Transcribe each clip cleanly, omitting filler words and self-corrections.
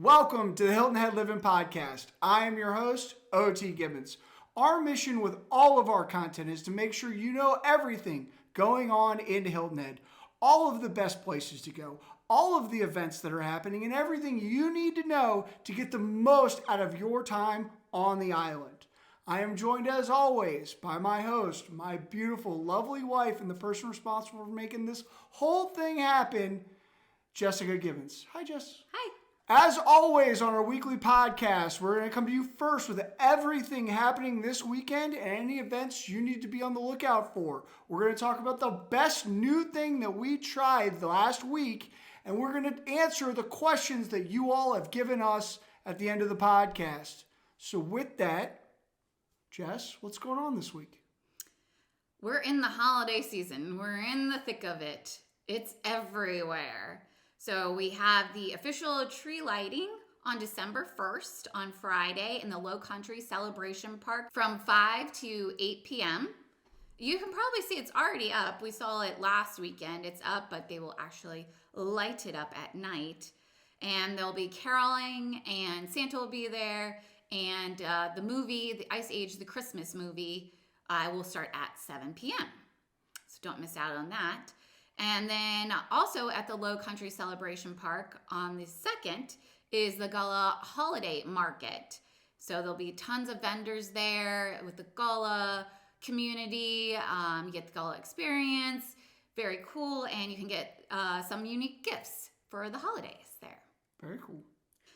Welcome to the Hilton Head Living Podcast. I am your host, O.T. Gibbons. Our mission with all of our content is to make sure you know everything going on in Hilton Head, all of the best places to go, all of the events that are happening, and everything you need to know to get the most out of your time on the island. I am joined as always by my host, my beautiful, lovely wife, and the person responsible for making this whole thing happen, Jessica Gibbons. Hi, Jess. Hi. As always on our weekly podcast, we're going to come to you first with everything happening this weekend and any events you need to be on the lookout for. We're going to talk about the best new thing that we tried the last week, and we're going to answer the questions that you all have given us at the end of the podcast. So with that, Jess, what's going on this week? We're in the holiday season. We're in the thick of it. It's everywhere. So we have the official tree lighting on December 1st on Friday in the Low Country Celebration Park from 5 to 8 p.m. You can probably see it's already up. We saw it last weekend. It's up, but they will actually light it up at night. And there'll be caroling, and Santa will be there. And the movie, the Ice Age, the Christmas movie, will start at 7 p.m. So don't miss out on that. And then also at the Low Country Celebration Park on the 2nd is the Gullah Holiday Market. So there'll be tons of vendors there with the Gullah community. You get the Gullah experience. Very cool. And you can get some unique gifts for the holidays there. Very cool.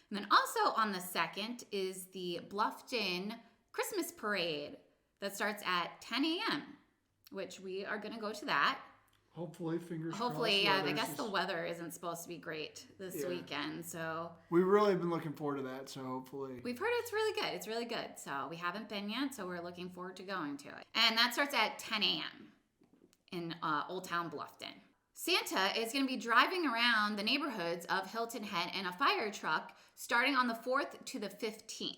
And then also on the 2nd is the Bluffton Christmas Parade that starts at 10 a.m., which we are going to go to that. Hopefully, fingers crossed. Hopefully, yeah. I guess the weather isn't supposed to be great this weekend, so we've really been looking forward to that. So hopefully, we've heard it's really good. It's really good. So we haven't been yet, so we're looking forward to going to it. And that starts at 10 a.m. in Old Town Bluffton. Santa is going to be driving around the neighborhoods of Hilton Head in a fire truck starting on the 4th to the 15th,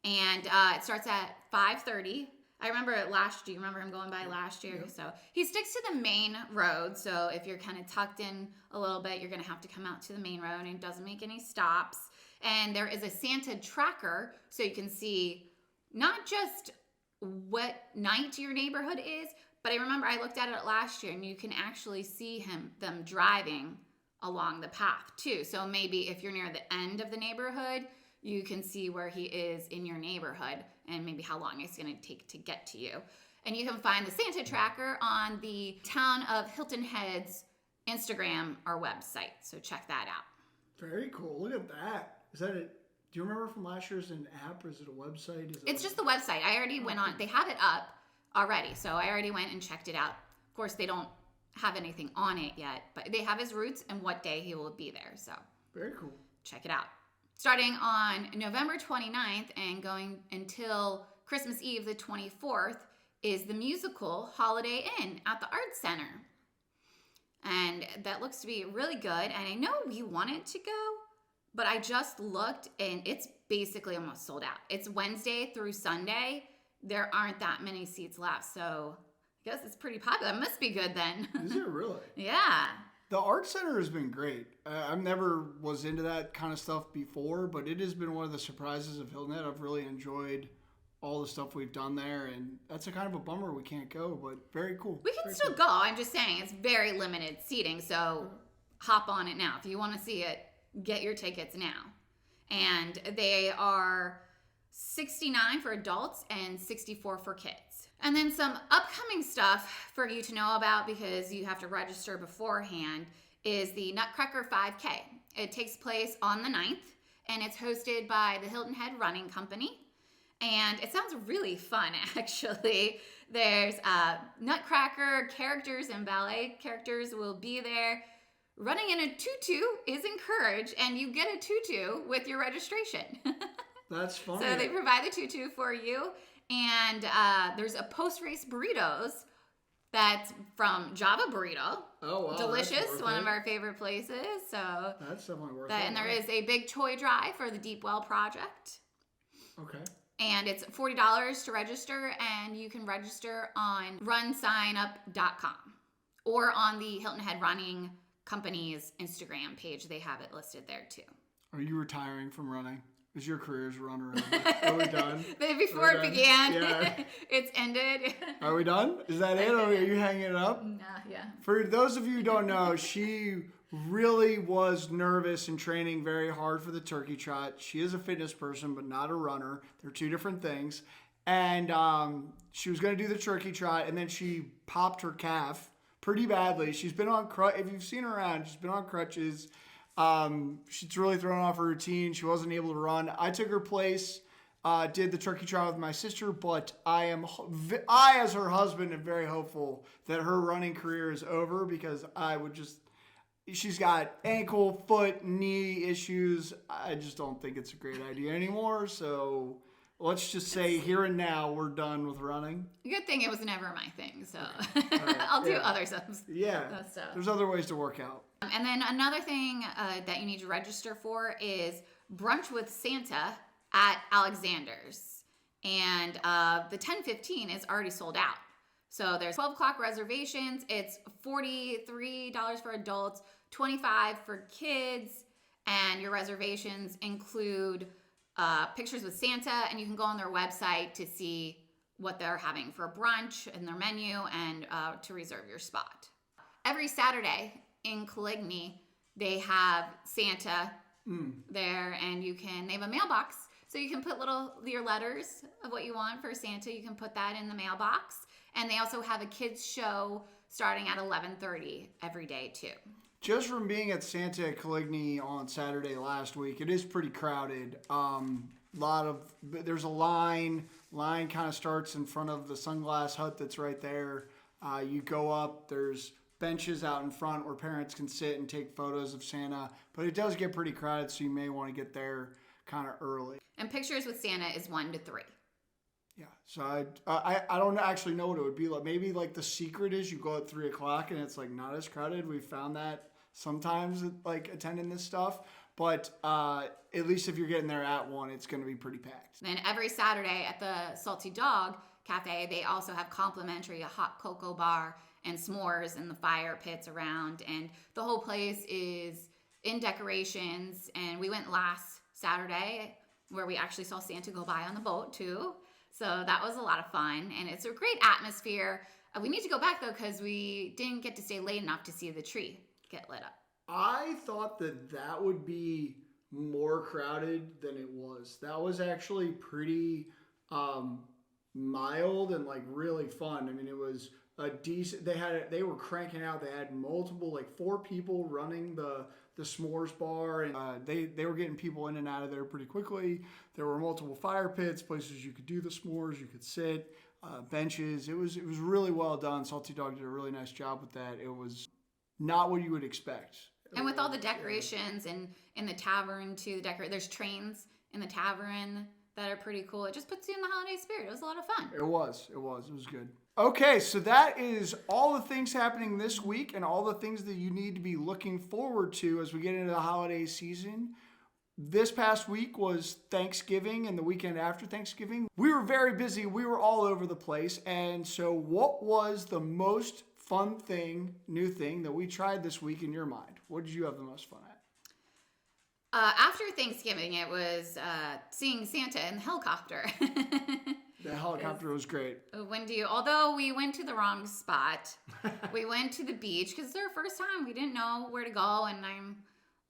and it starts at 5:30. I remember do you remember him going by last year? Yep. So he sticks to the main road. So if you're kind of tucked in a little bit, you're going to have to come out to the main road, and it doesn't make any stops. And there is a Santa tracker, so you can see not just what night your neighborhood is, but I looked at it last year, and you can actually see them driving along the path too. So maybe if you're near the end of the neighborhood, you can see where he is in your neighborhood and maybe how long it's going to take to get to you. And you can find the Santa tracker on the Town of Hilton Head's Instagram or website. So check that out. Very cool. Look at that. Is that it? Do you remember from last year? Is it an app or is it a website? It's just the website. I already went on. They have it up already. So I already went and checked it out. Of course, they don't have anything on it yet, but they have his routes and what day he will be there. So very cool. Check it out. Starting on November 29th and going until Christmas Eve, the 24th, is the musical Holiday Inn at the Arts Center. And that looks to be really good. And I know we wanted to go, but I just looked and it's basically almost sold out. It's Wednesday through Sunday. There aren't that many seats left. So I guess it's pretty popular. It must be good then. Is it really? Yeah. The Art Center has been great. I never was into that kind of stuff before, but it has been one of the surprises of Hilton Head. I've really enjoyed all the stuff we've done there, and that's a kind of a bummer we can't go, but very cool. We can still go. I'm just saying it's very limited seating, so hop on it now. If you want to see it, get your tickets now. And they are $69 for adults and $64 for kids. And then some upcoming stuff for you to know about because you have to register beforehand is the Nutcracker 5K. It takes place on the 9th, and it's hosted by the Hilton Head Running Company. And it sounds really fun, actually. There's Nutcracker characters and ballet characters will be there. Running in a tutu is encouraged, and you get a tutu with your registration. That's funny. So they provide the tutu for you. And there's a post-race burritos that's from Java Burrito. Oh, wow. Delicious, one of our favorite places. So that's definitely worth it. And there is a big toy drive for the Deep Well Project. Okay. And it's $40 to register, and you can register on runsignup.com or on the Hilton Head Running Company's Instagram page. They have it listed there too. Are you retiring from running? Is your career as a runner over? Are we done? Before it began, it's ended. Are we done? Is that it? Or are you hanging it up? Yeah. For those of you who don't know, she really was nervous and training very hard for the turkey trot. She is a fitness person, but not a runner. They're two different things. And she was going to do the turkey trot, and then she popped her calf pretty badly. She's been on if you've seen her around, she's been on crutches. She's really thrown off her routine. She wasn't able to run. I took her place, did the turkey trot with my sister, but I, as her husband, am very hopeful that her running career is over because she's got ankle, foot, knee issues. I just don't think it's a great idea anymore. So let's just say here and now we're done with running. Good thing it was never my thing, so Right. I'll do other stuff. Yeah, there's other ways to work out. And then another thing that you need to register for is Brunch with Santa at Alexander's. And the 10:15 is already sold out. So there's 12 o'clock reservations. It's $43 for adults, $25 for kids. And your reservations include pictures with Santa. And you can go on their website to see what they're having for brunch and their menu and to reserve your spot. Every Saturday in Coligny, they have Santa there, and they have a mailbox, so you can put your letters of what you want for Santa. You can put that in the mailbox, and they also have a kids show starting at 11:30 every day too. Just from being at Santa at Coligny on Saturday last week, it is pretty crowded. There's a line. Line kind of starts in front of the sunglass hut that's right there. You go up. There's benches out in front where parents can sit and take photos of Santa, but it does get pretty crowded, so you may want to get there kind of early. And pictures with Santa is 1 to 3. Yeah, so I don't actually know what it would be like. Maybe like the secret is you go at 3 o'clock and it's like not as crowded. We found that sometimes like attending this stuff, but at least if you're getting there at 1, it's going to be pretty packed. And every Saturday at the Salty Dog Cafe, they also have complimentary a hot cocoa bar and s'mores in the fire pits around, and the whole place is in decorations. And we went last Saturday where we actually saw Santa go by on the boat too, so that was a lot of fun, and it's a great atmosphere. We need to go back though because we didn't get to stay late enough to see the tree get lit up. I thought that would be more crowded than it was. That was actually pretty mild and like really fun. I mean, it was a decent. They were cranking out. They had multiple, like 4 people running the s'mores bar, and they were getting people in and out of there pretty quickly. There were multiple fire pits, places you could do the s'mores, you could sit, benches. It was really well done. Salty Dog did a really nice job with that. It was not what you would expect. And with all the decorations and in the tavern too, there's trains in the tavern that are pretty cool. It just puts you in the holiday spirit. It was a lot of fun. It was good. Okay, so that is all the things happening this week and all the things that you need to be looking forward to as we get into the holiday season. This past week was Thanksgiving and the weekend after Thanksgiving. We were very busy. We were all over the place. And so what was the most fun new thing that we tried this week in your mind? What did you have the most fun at? After Thanksgiving, it was seeing Santa in the helicopter. The helicopter was great. Although we went to the wrong spot, we went to the beach because it's our first time. We didn't know where to go, and I'm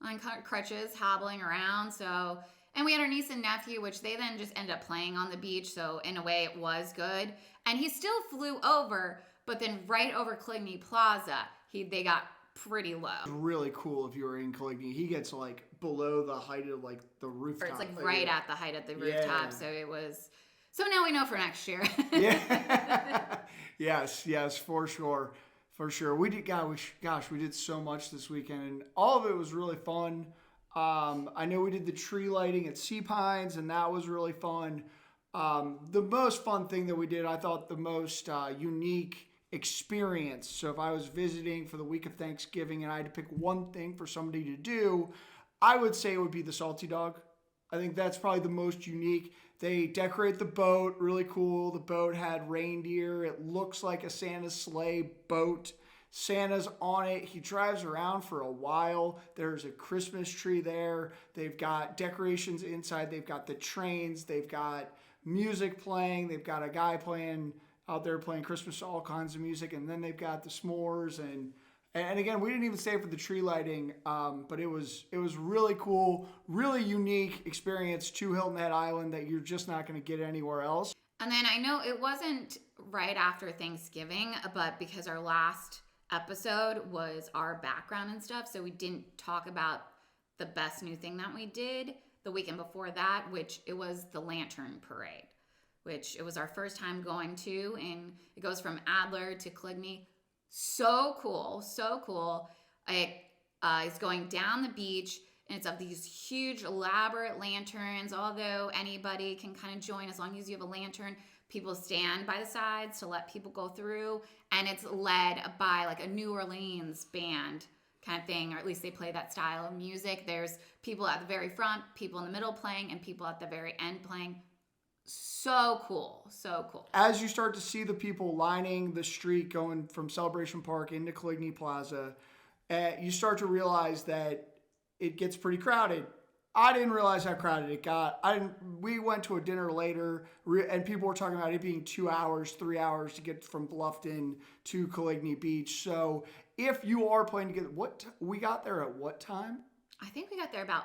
on crutches, hobbling around. And we had our niece and nephew, which they then just ended up playing on the beach. So in a way, it was good. And he still flew over, but then right over Coligny Plaza, they got pretty low. It's really cool if you were in Coligny. He gets like below the height of like the rooftop. Or it's like right at the height of the rooftop. So it was. So now we know for next year. Yeah. Yes, for sure. We did, we did so much this weekend, and all of it was really fun. I know we did the tree lighting at Sea Pines, and that was really fun. The most fun thing that we did, I thought the most unique experience. So if I was visiting for the week of Thanksgiving and I had to pick one thing for somebody to do, I would say it would be the Salty Dog. I think that's probably the most unique. They decorate the boat, really cool. The boat had reindeer. It looks like a Santa sleigh boat. Santa's on it. He drives around for a while. There's a Christmas tree there. They've got decorations inside. They've got the trains. They've got music playing. They've got a guy playing out there playing Christmas, all kinds of music. And then they've got the s'mores. And again, we didn't even stay for the tree lighting, but it was really cool, really unique experience to Hilton Head Island that you're just not going to get anywhere else. And then I know it wasn't right after Thanksgiving, but because our last episode was our background and stuff, so we didn't talk about the best new thing that we did the weekend before that, which it was the Lantern Parade, which it was our first time going to, and it goes from Adler to Coligny. So cool, so cool. It's going down the beach, and it's of these huge, elaborate lanterns. Although anybody can kind of join as long as you have a lantern. People stand by the sides to let people go through, and it's led by like a New Orleans band kind of thing, or at least they play that style of music. There's people at the very front, people in the middle playing, and people at the very end playing. So cool, so cool. As you start to see the people lining the street going from Celebration Park into Coligny Plaza, you start to realize that it gets pretty crowded. I didn't realize how crowded it got. We went to a dinner later, and people were talking about it being 2 hours, 3 hours to get from Bluffton to Coligny Beach. So if you are planning to get, we got there at what time? I think we got there about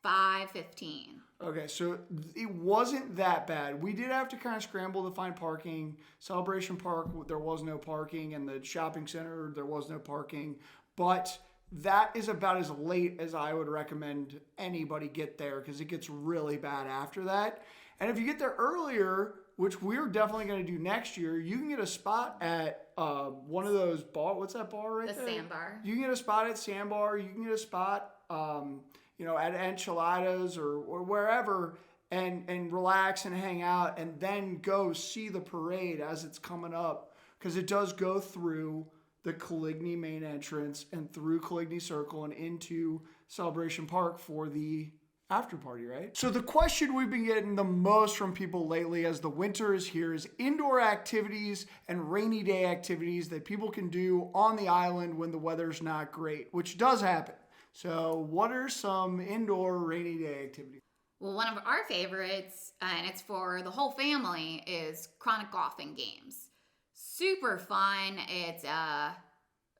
5:15. Okay, so it wasn't that bad. We did have to kind of scramble to find parking. Celebration Park, there was no parking, and the shopping center, there was no parking. But that is about as late as I would recommend anybody get there, because it gets really bad after that. And if you get there earlier, which we're definitely going to do next year, you can get a spot at one of those bars. What's that bar right there? The Sandbar. You can get a spot at Sandbar. You can get a spot at Enchiladas or wherever, and relax and hang out, and then go see the parade as it's coming up, because it does go through the Coligny main entrance and through Coligny Circle and into Celebration Park for the after party, right? So the question we've been getting the most from people lately as the winter is here is indoor activities and rainy day activities that people can do on the island when the weather's not great, which does happen. So what are some indoor rainy day activities? Well, one of our favorites, and it's for the whole family, is chronic golfing games. Super fun. It's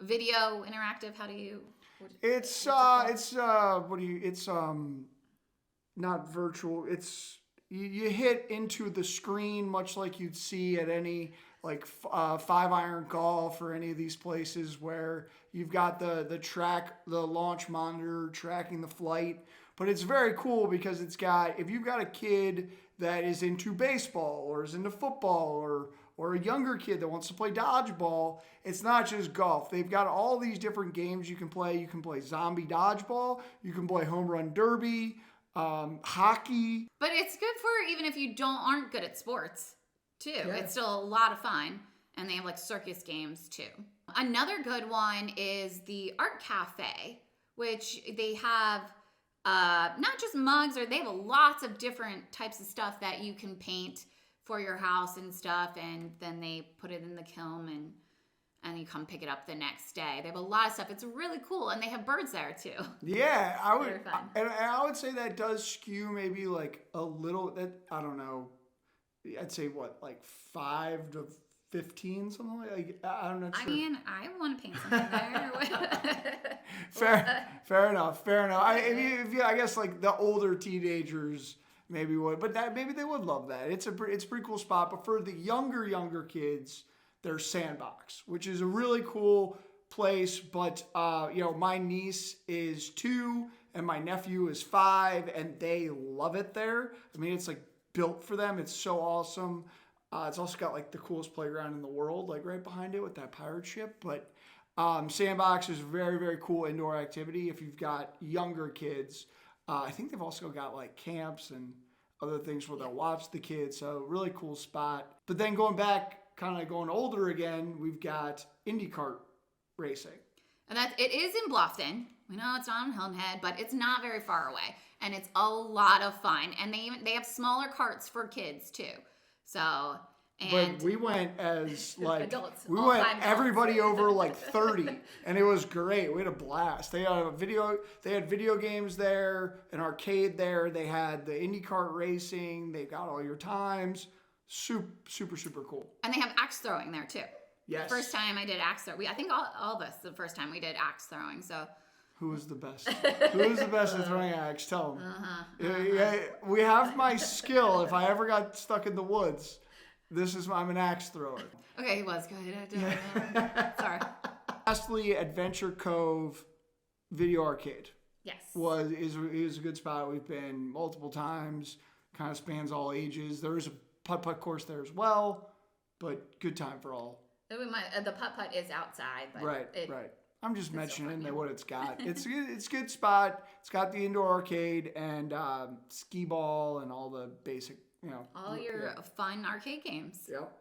video interactive. How do you? It's not virtual. It's you hit into the screen much like you'd see at any like 5-iron golf or any of these places where you've got the launch monitor tracking the flight. But it's very cool because if you've got a kid that is into baseball or is into football or a younger kid that wants to play dodgeball, it's not just golf. They've got all these different games you can play. You can play zombie dodgeball. You can play home run derby, hockey. But it's good for even if you aren't good at sports, too. Yeah. It's still a lot of fun. And they have like circus games, too. Another good one is the Art Cafe, which they have not just mugs, they have lots of different types of stuff that you can paint for your house and stuff, and then they put it in the kiln and you come pick it up the next day. They have a lot of stuff. It's really cool, and they have birds there too. Yeah, I would say that does skew maybe like a little. That I don't know. I'd say like 5 to 15, something like. I'm not sure. I mean, I want to paint something there. Fair enough. I guess like the older teenagers maybe would, but maybe they would love that. It's a pretty cool spot. But for the younger kids, there's Sandbox, which is a really cool place. But my niece is 2 and my nephew is 5, and they love it there. I mean, it's like built for them. It's so awesome. It's also got like the coolest playground in the world, like right behind it with that pirate ship. But Sandbox is a very, very cool indoor activity if you've got younger kids. I think they've also got like camps and other things where they'll watch the kids. So really cool spot. But then going older again, we've got IndyCar racing. And it is in Bluffton. We know it's not in Hilton Head, but it's not very far away. And it's a lot of fun. And they have smaller carts for kids too. So And But we went as like adults, we all went 5 adults. everybody over like 30, and it was great. We had a blast. They had video games there, an arcade there. They had the Indy kart racing. They got all your times. Super cool. And they have axe throwing there too. Yes. First time I did axe throwing. I think all of us the first time we did axe throwing. So Who was the best? Who was the best at throwing axe? Tell them. Yeah, we have my skill. If I ever got stuck in the woods, I'm an axe thrower. Okay, he was good. Sorry. Lastly, Adventure Cove Video Arcade Yes. is a good spot. We've been multiple times. Kind of spans all ages. There is a putt-putt course there as well, but good time for all. The putt-putt is outside. But Right. I'm just mentioning so what it's got. It's a good spot. It's got the indoor arcade and skee ball and all the basic, all your fun arcade games. Yep.